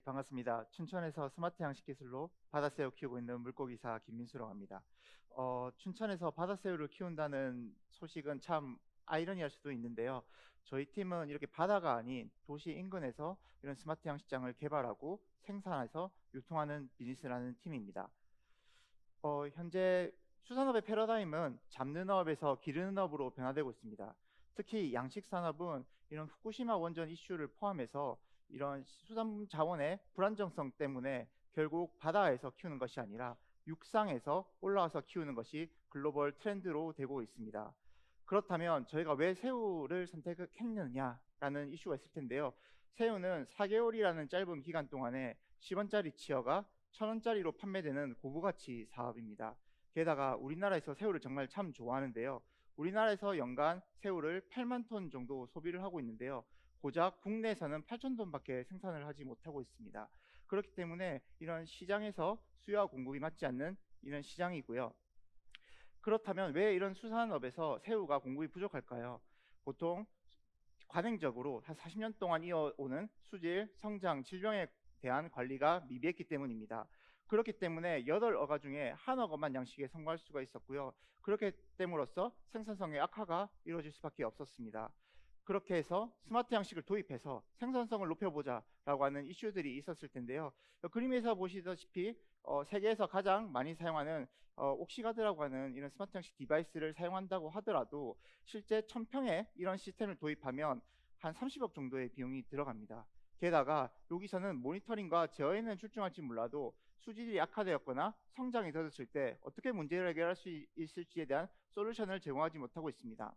반갑습니다. 춘천에서 스마트 양식 기술로 바다새우 키우고 있는 물고기사 김민수라고 합니다. 춘천에서 바다새우를 키운다는 소식은 참 아이러니할 수도 있는데요. 저희 팀은 이렇게 바다가 아닌 도시 인근에서 이런 스마트 양식장을 개발하고 생산해서 유통하는 비즈니스라는 팀입니다. 현재 수산업의 패러다임은 잡는 업에서 기르는 업으로 변화되고 있습니다. 특히 양식 산업은 이런 후쿠시마 원전 이슈를 포함해서 이런 수산 자원의 불안정성 때문에 결국 바다에서 키우는 것이 아니라 육상에서 올라와서 키우는 것이 글로벌 트렌드로 되고 있습니다. 그렇다면 저희가 왜 새우를 선택했느냐라는 이슈가 있을 텐데요. 새우는 4개월이라는 짧은 기간 동안에 10원짜리 치어가 1,000원짜리로 판매되는 고부가치 사업입니다. 게다가 우리나라에서 새우를 정말 참 좋아하는데요. 우리나라에서 연간 새우를 8만 톤 정도 소비를 하고 있는데요. 고작 국내에서는 8천 톤밖에 생산을 하지 못하고 있습니다. 그렇기 때문에 이런 시장에서 수요와 공급이 맞지 않는 이런 시장이고요. 그렇다면 왜 이런 수산업에서 새우가 공급이 부족할까요? 보통 관행적으로 한 40년 동안 이어오는 수질, 성장, 질병에 대한 관리가 미비했기 때문입니다. 그렇기 때문에 8어가 중에 한 어가만 양식에 성공할 수가 있었고요. 그렇게 됨으로써 생산성의 악화가 이루어질 수밖에 없었습니다. 그렇게 해서 스마트 양식을 도입해서 생산성을 높여보자라고 하는 이슈들이 있었을 텐데요. 그림에서 보시다시피 세계에서 가장 많이 사용하는 옥시가드라고 하는 이런 스마트 양식 디바이스를 사용한다고 하더라도 실제 1,000평에 이런 시스템을 도입하면 한 30억 정도의 비용이 들어갑니다. 게다가 여기서는 모니터링과 제어에는 출중할지 몰라도 수질이 악화되었거나 성장이 더뎠을 때 어떻게 문제를 해결할 수 있을지에 대한 솔루션을 제공하지 못하고 있습니다.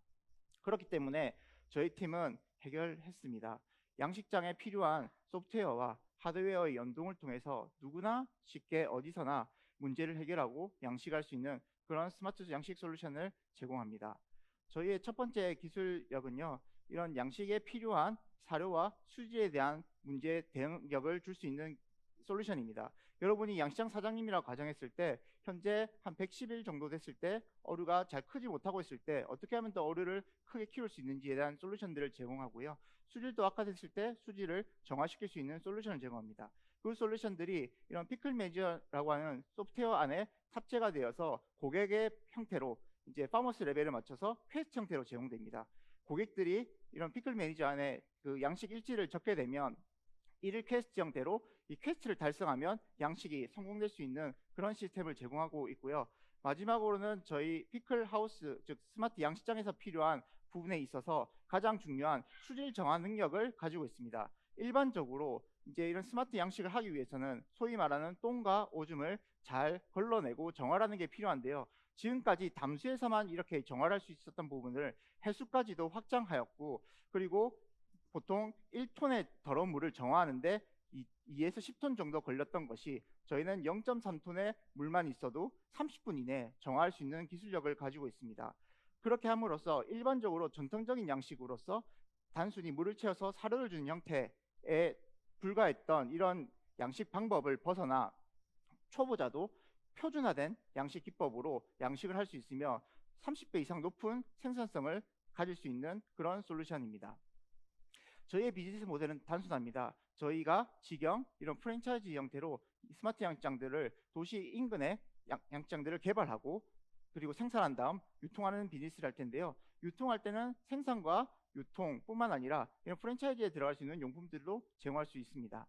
그렇기 때문에 저희 팀은 해결했습니다. 양식장에 필요한 소프트웨어와 하드웨어의 연동을 통해서 누구나 쉽게 어디서나 문제를 해결하고 양식할 수 있는 그런 스마트 양식 솔루션을 제공합니다. 저희의 첫 번째 기술력은요. 이런 양식에 필요한 사료와 수질에 대한 문제 대응력을 줄 수 있는 솔루션입니다. 여러분이 양식장 사장님이라고 가정했을 때 현재 한 110일 정도 됐을 때 어류가 잘 크지 못하고 있을 때 어떻게 하면 더 어류를 크게 키울 수 있는지에 대한 솔루션들을 제공하고요. 수질도 악화됐을 때 수질을 정화시킬 수 있는 솔루션을 제공합니다. 그 솔루션들이 이런 피클 매니저라고 하는 소프트웨어 안에 탑재가 되어서 고객의 형태로 이제 파머스 레벨을 맞춰서 퀘스트 형태로 제공됩니다. 고객들이 이런 피클 매니저 안에 그 양식 일지를 적게 되면 이를 퀘스트 형태로 이 퀘스트를 달성하면 양식이 성공될 수 있는 그런 시스템을 제공하고 있고요. 마지막으로는 저희 피클 하우스, 즉 스마트 양식장에서 필요한 부분에 있어서 가장 중요한 수질 정화 능력을 가지고 있습니다. 일반적으로 이제 이런 스마트 양식을 하기 위해서는 소위 말하는 똥과 오줌을 잘 걸러내고 정화하는 게 필요한데요. 지금까지 담수에서만 이렇게 정화할 수 있었던 부분을 해수까지도 확장하였고, 그리고 보통 1톤의 더러운 물을 정화하는데 2에서 10톤 정도 걸렸던 것이 저희는 0.3톤의 물만 있어도 30분 이내에 정화할 수 있는 기술력을 가지고 있습니다. 그렇게 함으로써 일반적으로 전통적인 양식으로서 단순히 물을 채워서 사료를 주는 형태에 불과했던 이런 양식 방법을 벗어나 초보자도 표준화된 양식 기법으로 양식을 할 수 있으며 30배 이상 높은 생산성을 가질 수 있는 그런 솔루션입니다. 저희의 비즈니스 모델은 단순합니다. 저희가 직영 이런 프랜차이즈 형태로 스마트 양식장들을 도시 인근의 양식장들을 개발하고 그리고 생산한 다음 유통하는 비즈니스를 할 텐데요. 유통할 때는 생산과 유통뿐만 아니라 이런 프랜차이즈에 들어갈 수 있는 용품들도 제공할 수 있습니다.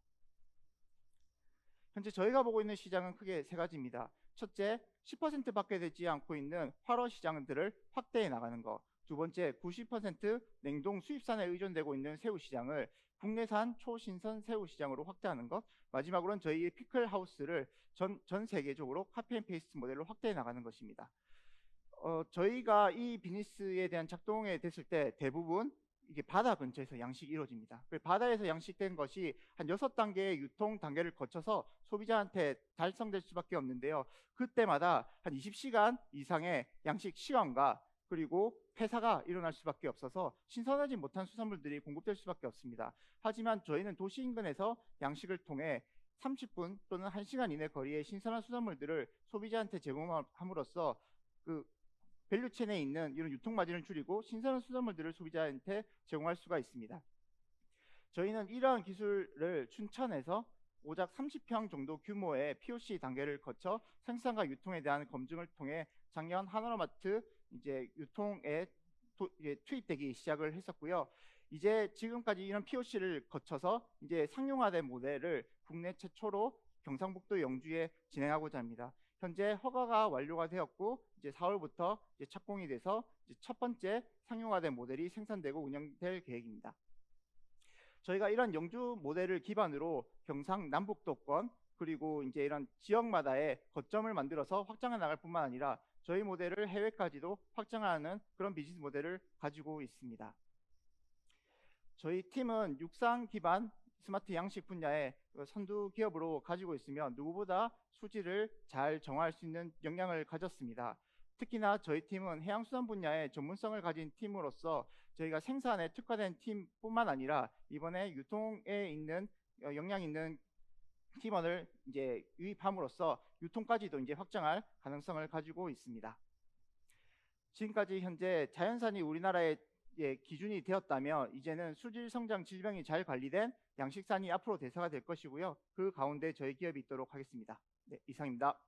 현재 저희가 보고 있는 시장은 크게 세 가지입니다. 첫째, 10%밖에 되지 않고 있는 활어 시장들을 확대해 나가는 것. 두 번째, 90% 냉동 수입산에 의존되고 있는 새우 시장을 국내산 초신선 새우 시장으로 확대하는 것. 마지막으로는 저희의 피클 하우스를 전 세계적으로 카피 앤 페이스트 모델로 확대해 나가는 것입니다. 저희가 이 비즈니스에 대한 작동에 됐을 때 대부분 이게 바다 근처에서 양식이 이루어집니다. 바다에서 양식된 것이 한 6단계의 유통 단계를 거쳐서 소비자한테 달성될 수밖에 없는데요. 그때마다 한 20시간 이상의 양식 시간과 그리고 폐사가 일어날 수밖에 없어서 신선하지 못한 수산물들이 공급될 수밖에 없습니다. 하지만 저희는 도시 인근에서 양식을 통해 30분 또는 1시간 이내 거리의 신선한 수산물들을 소비자한테 제공함으로써 그 밸류체인에 있는 이런 유통 마진을 줄이고 신선한 수산물들을 소비자한테 제공할 수가 있습니다. 저희는 이러한 기술을 춘천에서 오작 30평 정도 규모의 POC 단계를 거쳐 생산과 유통에 대한 검증을 통해 작년 하나로마트 이제 유통에 투입되기 시작을 했었고요. 이제 지금까지 이런 POC를 거쳐서 이제 상용화된 모델을 국내 최초로 경상북도 영주에 진행하고자 합니다. 현재 허가가 완료가 되었고 이제 4월부터 이제 착공이 돼서 이제 첫 번째 상용화된 모델이 생산되고 운영될 계획입니다. 저희가 이런 영주 모델을 기반으로 경상남북도권 그리고 이제 이런 지역마다의 거점을 만들어서 확장해 나갈 뿐만 아니라 저희 모델을 해외까지도 확장하는 그런 비즈니스 모델을 가지고 있습니다. 저희 팀은 육상 기반 스마트 양식 분야의 선두 기업으로 가지고 있으며 누구보다 수질을 잘 정할 수 있는 역량을 가졌습니다. 특히나 저희 팀은 해양수산 분야의 전문성을 가진 팀으로서 저희가 생산에 특화된 팀뿐만 아니라 이번에 유통에 있는 역량 있는 팀원을 이제 유입함으로써 유통까지도 이제 확장할 가능성을 가지고 있습니다. 지금까지 현재 자연산이 우리나라의 기준이 되었다면 이제는 수질 성장 질병이 잘 관리된 양식산이 앞으로 대세가 될 것이고요. 그 가운데 저희 기업이 있도록 하겠습니다. 네, 이상입니다.